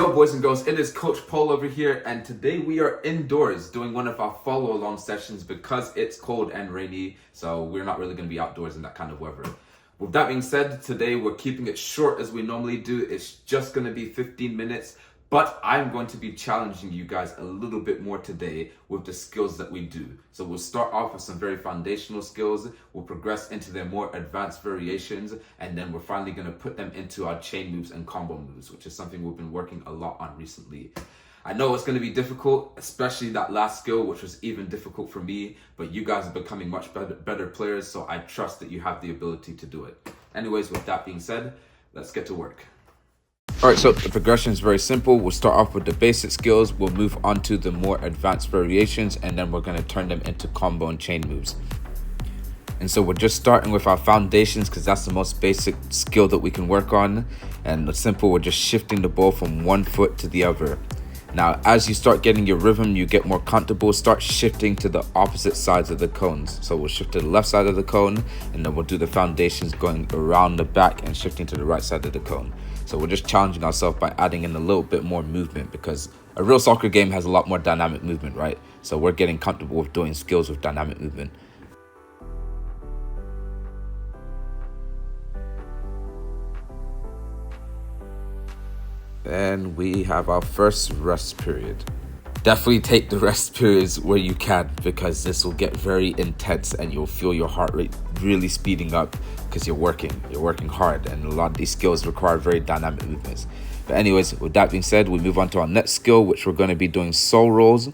Yo boys and girls, it is Coach Paul over here, and today we are indoors doing one of our follow along sessions because it's cold and rainy, so we're not really going to be outdoors in that kind of weather. With that being said, today we're keeping it short as we normally do. It's just going to be 15 minutes, but I'm going to be challenging you guys a little bit more today with the skills that we do. So we'll start off with some very foundational skills, we'll progress into their more advanced variations, and then we're finally going to put them into our chain moves and combo moves, which is something we've been working a lot on recently. I know it's going to be difficult, especially that last skill, which was even difficult for me, but you guys are becoming much better players, so I trust that you have the ability to do it. Anyways, with that being said, let's get to work. Alright, so the progression is very simple. We'll start off with the basic skills, we'll move on to the more advanced variations, and then we're going to turn them into combo and chain moves. And so we're just starting with our foundations because that's the most basic skill that we can work on. And it's simple, we're just shifting the ball from one foot to the other. Now, as you start getting your rhythm, you get more comfortable, start shifting to the opposite sides of the cones. So we'll shift to the left side of the cone, and then we'll do the foundations going around the back and shifting to the right side of the cone. So we're just challenging ourselves by adding in a little bit more movement because a real soccer game has a lot more dynamic movement, right? So we're getting comfortable with doing skills with dynamic movement. Then we have our first rest period. Definitely take the rest periods where you can because this will get very intense and you'll feel your heart rate really speeding up because you're working hard, and a lot of these skills require very dynamic movements. But anyways, with that being said, we move on to our next skill, which we're going to be doing soul rolls.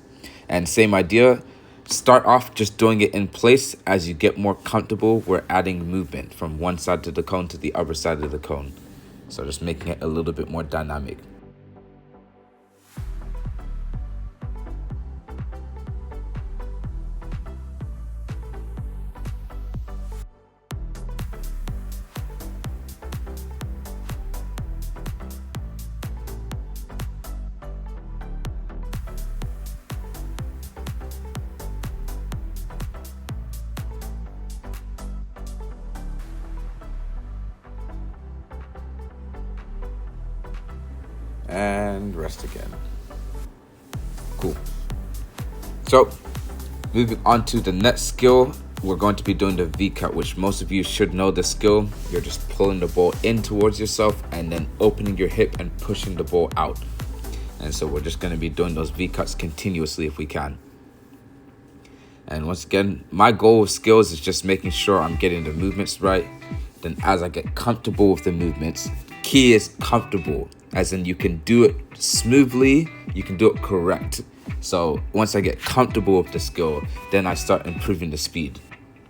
And same idea, start off just doing it in place. As you get more comfortable, we're adding movement from one side of the cone to the other side of the cone. So just making it a little bit more dynamic. And rest again. Cool. So moving on to the next skill, we're going to be doing the V cut, which most of you should know the skill. You're just pulling the ball in towards yourself and then opening your hip and pushing the ball out. And so we're just going to be doing those V cuts continuously if we can. And once again, my goal with skills is just making sure I'm getting the movements right. Then as I get comfortable with the movements, key is comfortable, as in you can do it smoothly, you can do it correct. So once I get comfortable with the skill, then I start improving the speed.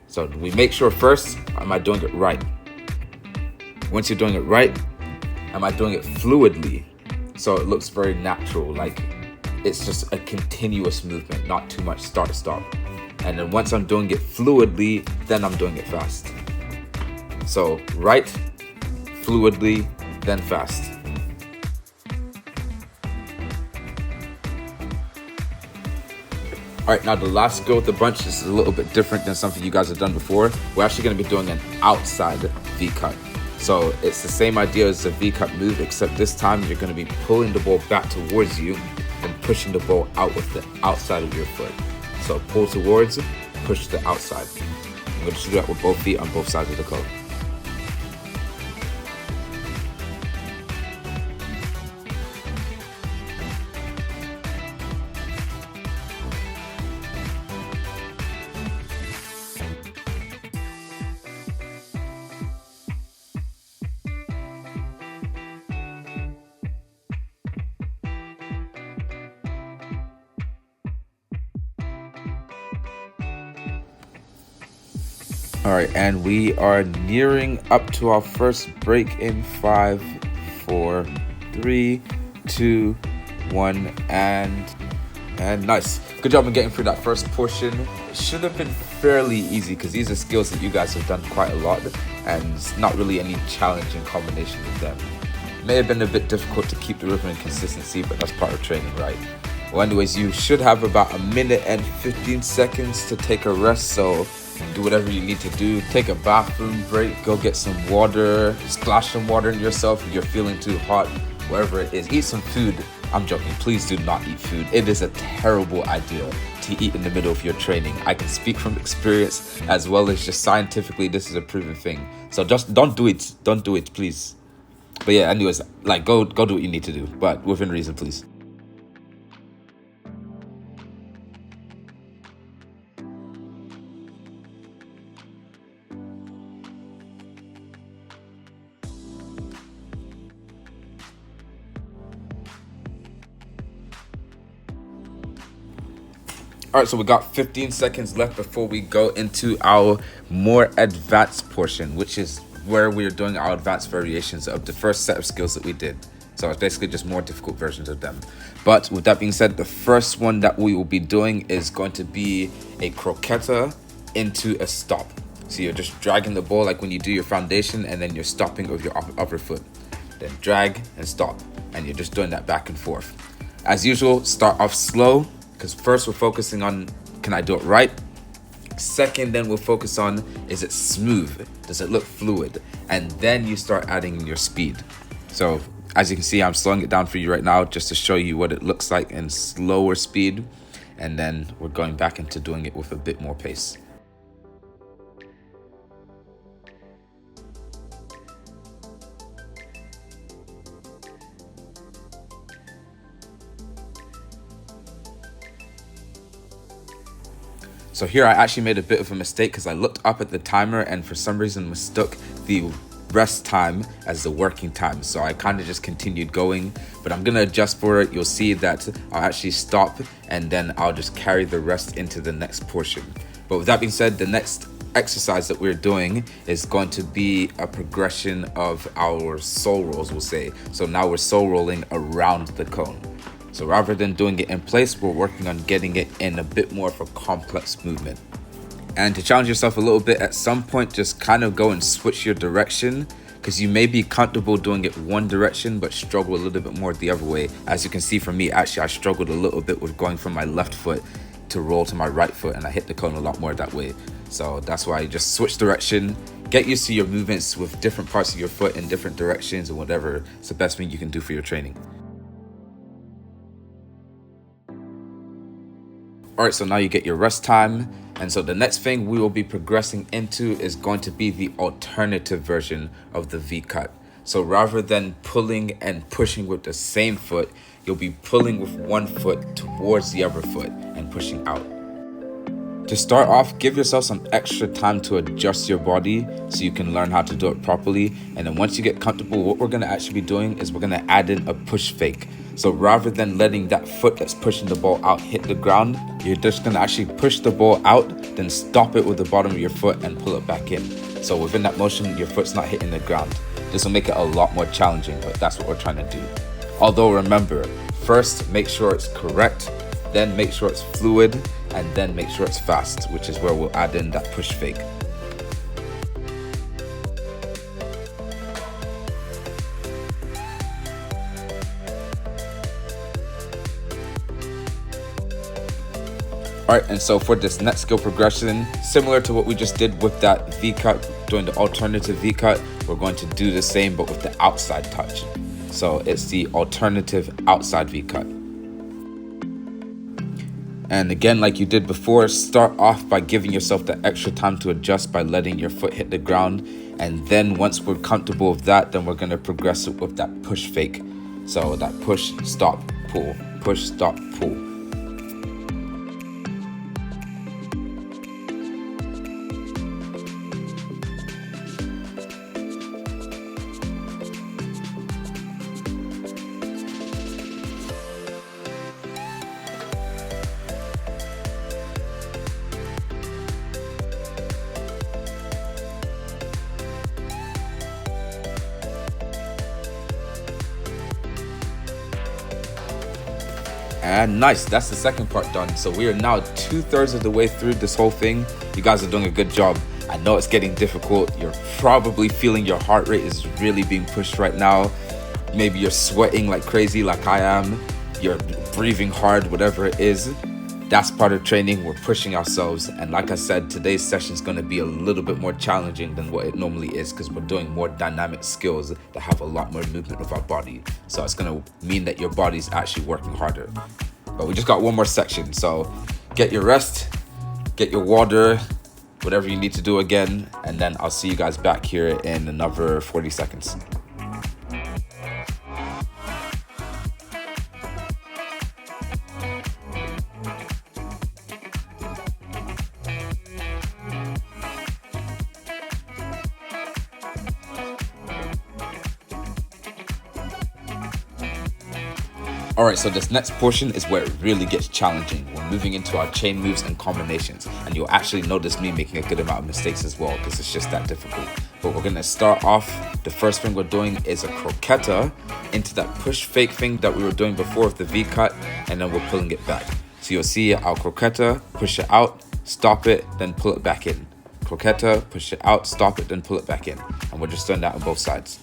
So we make sure first, am I doing it right? Once you're doing it right, am I doing it fluidly? So it looks very natural, like it's just a continuous movement, not too much start-stop. And then once I'm doing it fluidly, then I'm doing it fast. So right, fluidly, then fast. All right, now the last skill with the bunch is a little bit different than something you guys have done before. We're actually going to be doing an outside V cut. So it's the same idea as the V cut move, except this time you're going to be pulling the ball back towards you and pushing the ball out with the outside of your foot. So pull towards, push to the outside. I'm going to do that with both feet on both sides of the cone. All right, and we are nearing up to our first break in 5, 4, 3, 2, 1, and nice. Good job on getting through that first portion. It should have been fairly easy because these are skills that you guys have done quite a lot, and it's not really any challenge in combination with them. It may have been a bit difficult to keep the rhythm and consistency, but that's part of training, right? Well, anyways, you should have about 1 minute and 15 seconds to take a rest, so do whatever you need to do. Take a bathroom break, go get some water, splash some water in yourself if you're feeling too hot. wherever it is. Eat some food. I'm joking. Please do not eat food. It is a terrible idea to eat in the middle of your training. I can speak from experience as well as just scientifically, this is a proven thing. So just don't do it. Don't do it, please. But yeah, anyways, like go do what you need to do, but within reason, please. All right, so we got 15 seconds left before we go into our more advanced portion, which is where we're doing our advanced variations of the first set of skills that we did. So it's basically just more difficult versions of them. But with that being said, the first one that we will be doing is going to be a croqueta into a stop. So you're just dragging the ball like when you do your foundation, and then you're stopping with your upper foot. Then drag and stop, and you're just doing that back and forth. As usual, start off slow, because first we're focusing on, can I do it right? Second, then we'll focus on, is it smooth? Does it look fluid? And then you start adding in your speed. So as you can see, I'm slowing it down for you right now just to show you what it looks like in slower speed. And then we're going back into doing it with a bit more pace. So here I actually made a bit of a mistake because I looked up at the timer and for some reason mistook the rest time as the working time. So I kind of just continued going, but I'm going to adjust for it. You'll see that I'll actually stop and then I'll just carry the rest into the next portion. But with that being said, the next exercise that we're doing is going to be a progression of our soul rolls, we'll say. So now we're soul rolling around the cone. So rather than doing it in place, we're working on getting it in a bit more of a complex movement. And to challenge yourself a little bit, at some point, just kind of go and switch your direction, because you may be comfortable doing it one direction, but struggle a little bit more the other way. As you can see from me, actually, I struggled a little bit with going from my left foot to roll to my right foot, and I hit the cone a lot more that way. So that's why I just switch direction, get used to your movements with different parts of your foot in different directions and whatever. It's the best thing you can do for your training. All right, so now you get your rest time. And so the next thing we will be progressing into is going to be the alternative version of the V-cut. So rather than pulling and pushing with the same foot, you'll be pulling with one foot towards the other foot and pushing out. To start off, give yourself some extra time to adjust your body so you can learn how to do it properly. And then once you get comfortable, what we're going to actually be doing is we're going to add in a push fake. So rather than letting that foot that's pushing the ball out hit the ground, you're just going to actually push the ball out, then stop it with the bottom of your foot and pull it back in. So within that motion, your foot's not hitting the ground. This will make it a lot more challenging, but that's what we're trying to do. Although remember, first make sure it's correct, then make sure it's fluid, and then make sure it's fast, which is where we'll add in that push fake. All right, and so for this next skill progression, similar to what we just did with that V-cut, doing the alternative V-cut, we're going to do the same, but with the outside touch. So it's the alternative outside V-cut. And again, like you did before, start off by giving yourself the extra time to adjust by letting your foot hit the ground. And then once we're comfortable with that, then we're going to progress it with that push fake. So that push, stop, pull, push, stop, pull. And nice, that's the second part done. So we are now 2/3 of the way through this whole thing. You guys are doing a good job. I know it's getting difficult. You're probably feeling your heart rate is really being pushed right now. Maybe you're sweating like crazy like I am. You're breathing hard, whatever it is. That's part of training. We're pushing ourselves. And like I said, today's session is going to be a little bit more challenging than what it normally is because we're doing more dynamic skills that have a lot more movement of our body. So it's going to mean that your body's actually working harder. But we just got one more section. So get your rest, get your water, whatever you need to do again. And then I'll see you guys back here in another 40 seconds. Alright, so this next portion is where it really gets challenging. We're moving into our chain moves and combinations, and you'll actually notice me making a good amount of mistakes as well because it's just that difficult. But we're going to start off, the first thing we're doing is a croqueta into that push fake thing that we were doing before with the V-cut, and then we're pulling it back. So you'll see our croqueta, push it out, stop it, then pull it back in. Croqueta, push it out, stop it, then pull it back in. And we're just doing that on both sides.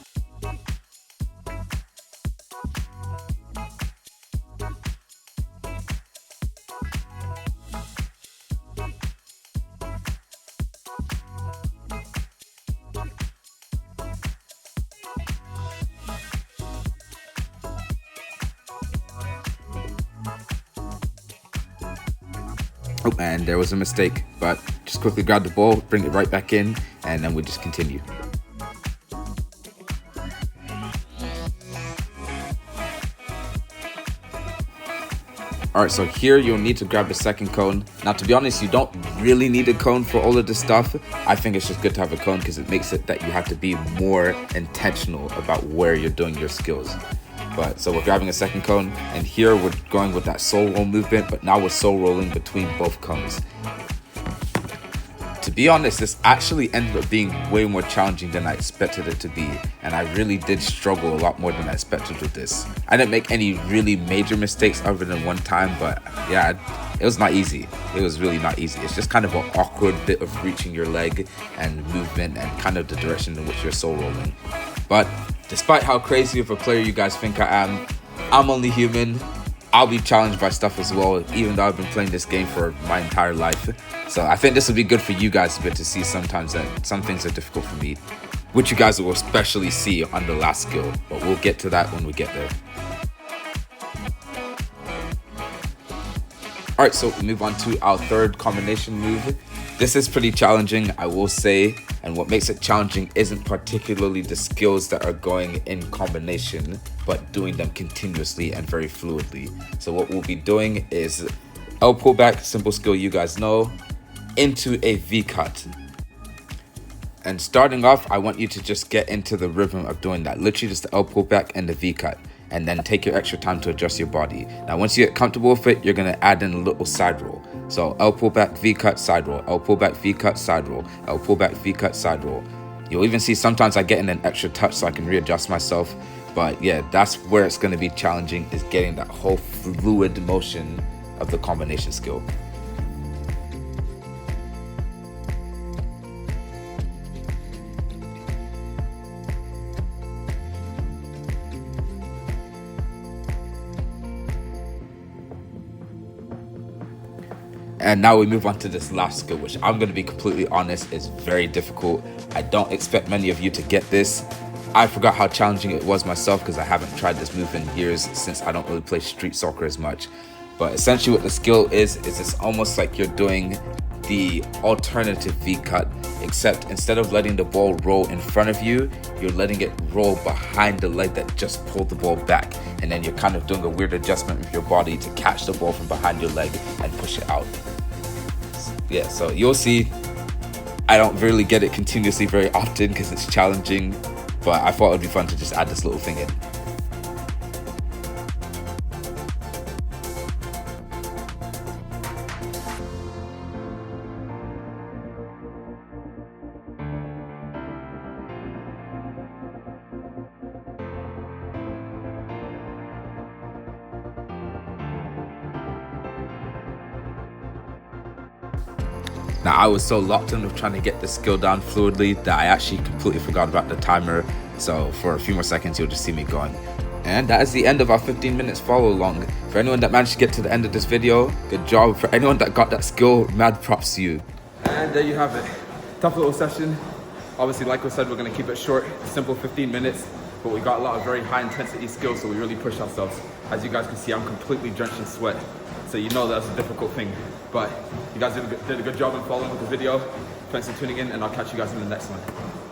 Oh, and there was a mistake, but just quickly grab the ball, bring it right back in, and then we just continue. Alright, so here you'll need to grab the second cone. Now, to be honest, you don't really need a cone for all of this stuff. I think it's just good to have a cone because it makes it that you have to be more intentional about where you're doing your skills. But so we're grabbing a second cone, and here we're going with that soul roll movement, but now we're soul rolling between both cones. To be honest, this actually ended up being way more challenging than I expected it to be, and I really did struggle a lot more than I expected with this. I didn't make any really major mistakes other than one time, but yeah, it was not easy. It was really not easy. It's just kind of an awkward bit of reaching your leg and movement and kind of the direction in which you're soul rolling. But despite how crazy of a player you guys think I am, I'm only human. I'll be challenged by stuff as well, even though I've been playing this game for my entire life. So I think this will be good for you guys a bit to see sometimes that some things are difficult for me, which you guys will especially see on the last skill, but we'll get to that when we get there. Alright, so we move on to our third combination move. This is pretty challenging, I will say, and what makes it challenging isn't particularly the skills that are going in combination, but doing them continuously and very fluidly. So what we'll be doing is L pullback, simple skill you guys know, into a V-cut. And starting off, I want you to just get into the rhythm of doing that. Literally just the L pullback and the V-cut. And then take your extra time to adjust your body. Now, once you get comfortable with it, you're going to add in a little side roll. So L pullback, V-cut, side roll. L pullback, V-cut, side roll. L pullback, V-cut, side roll. You'll even see sometimes I get in an extra touch so I can readjust myself. But yeah, that's where it's going to be challenging, is getting that whole fluid motion of the combination skill. And now we move on to this last skill, which I'm going to be completely honest is very difficult. I don't expect many of you to get this. I forgot how challenging it was myself because I haven't tried this move in years since I don't really play street soccer as much. But essentially what the skill is it's almost like you're doing the alternative V-cut, except instead of letting the ball roll in front of you, you're letting it roll behind the leg that just pulled the ball back. And then you're kind of doing a weird adjustment with your body to catch the ball from behind your leg and push it out. Yeah, so you'll see I don't really get it continuously very often because it's challenging, but I thought it would be fun to just add this little thing in. Now, I was so locked in with trying to get this skill down fluidly that I actually completely forgot about the timer. So for a few more seconds, you'll just see me going. And that is the end of our 15 minutes follow along. For anyone that managed to get to the end of this video, good job. For anyone that got that skill, mad props to you. And there you have it. Tough little session. Obviously, like we said, we're gonna keep it short, simple 15 minutes, but we got a lot of very high intensity skills, so we really pushed ourselves. As you guys can see, I'm completely drenched in sweat, so you know that's a difficult thing. But you guys did a good job in following with the video. Thanks for tuning in, and I'll catch you guys in the next one.